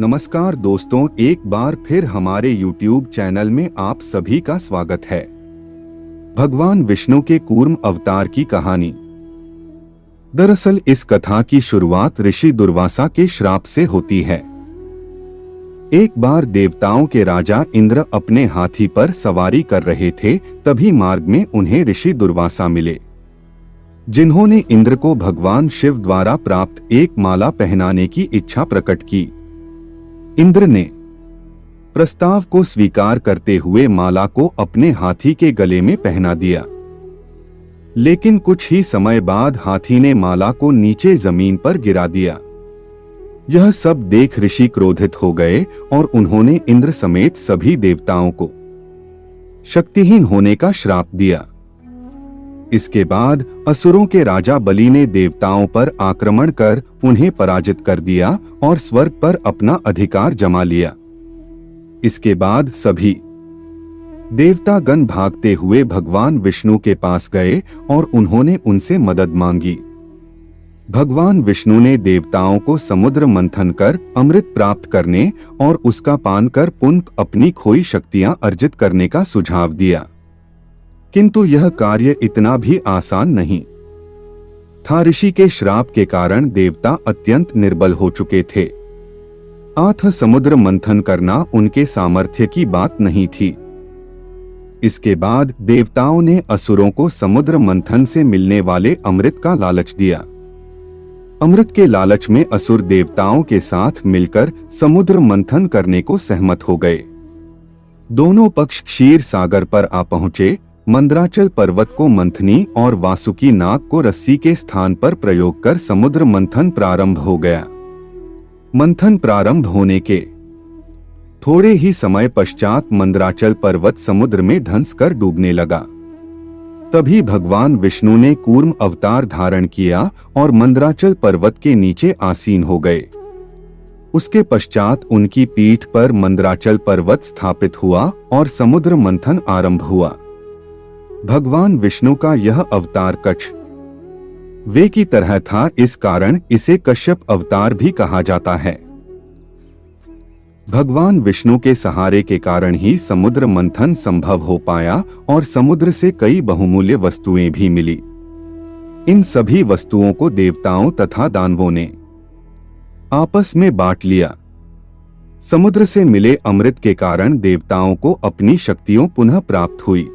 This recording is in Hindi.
नमस्कार दोस्तों, एक बार फिर हमारे YouTube चैनल में आप सभी का स्वागत है। भगवान विष्णु के कूर्म अवतार की कहानी। दरअसल इस कथा की शुरुआत ऋषि दुर्वासा के श्राप से होती है। एक बार देवताओं के राजा इंद्र अपने हाथी पर सवारी कर रहे थे, तभी मार्ग में उन्हें ऋषि दुर्वासा मिले, जिन्होंने इंद्र को भगवान शिव द्वारा प्राप्त एक माला पहनाने की इच्छा प्रकट की। इंद्र ने प्रस्ताव को स्वीकार करते हुए माला को अपने हाथी के गले में पहना दिया, लेकिन कुछ ही समय बाद हाथी ने माला को नीचे जमीन पर गिरा दिया। यह सब देख ऋषि क्रोधित हो गए और उन्होंने इंद्र समेत सभी देवताओं को शक्तिहीन होने का श्राप दिया। इसके बाद असुरों के राजा बलि ने देवताओं पर आक्रमण कर उन्हें पराजित कर दिया और स्वर्ग पर अपना अधिकार जमा लिया। इसके बाद सभी देवतागण भागते हुए भगवान विष्णु के पास गए और उन्होंने उनसे मदद मांगी। भगवान विष्णु ने देवताओं को समुद्र मंथन कर अमृत प्राप्त करने और उसका पान कर पुनः अपनी खोई शक्तियां अर्जित करने का सुझाव दिया, किंतु यह कार्य इतना भी आसान नहीं था। ऋषि के श्राप के कारण देवता अत्यंत निर्बल हो चुके थे। अतः समुद्र मंथन करना उनके सामर्थ्य की बात नहीं थी। इसके बाद देवताओं ने असुरों को समुद्र मंथन से मिलने वाले अमृत का लालच दिया। अमृत के लालच में असुर देवताओं के साथ मिलकर समुद्र मंथन करने को सहमत हो गए। दोनों पक्ष क्षीर सागर पर आ पहुंचे। मंदराचल पर्वत को मंथनी और वासुकी नाग को रस्सी के स्थान पर प्रयोग कर समुद्र मंथन प्रारंभ हो गया। मंथन प्रारंभ होने के थोड़े ही समय पश्चात मंदराचल पर्वत समुद्र में धंस कर डूबने लगा। तभी भगवान विष्णु ने कूर्म अवतार धारण किया और मंदराचल पर्वत के नीचे आसीन हो गए। उसके पश्चात उनकी पीठ पर मंदराचल पर्वत स्थापित हुआ और समुद्र मंथन आरंभ हुआ। भगवान विष्णु का यह अवतार कच्छ वे की तरह था, इस कारण इसे कश्यप अवतार भी कहा जाता है। भगवान विष्णु के सहारे के कारण ही समुद्र मंथन संभव हो पाया और समुद्र से कई बहुमूल्य वस्तुएं भी मिली। इन सभी वस्तुओं को देवताओं तथा दानवों ने आपस में बांट लिया। समुद्र से मिले अमृत के कारण देवताओं को अपनी शक्तियां पुनः प्राप्त हुई।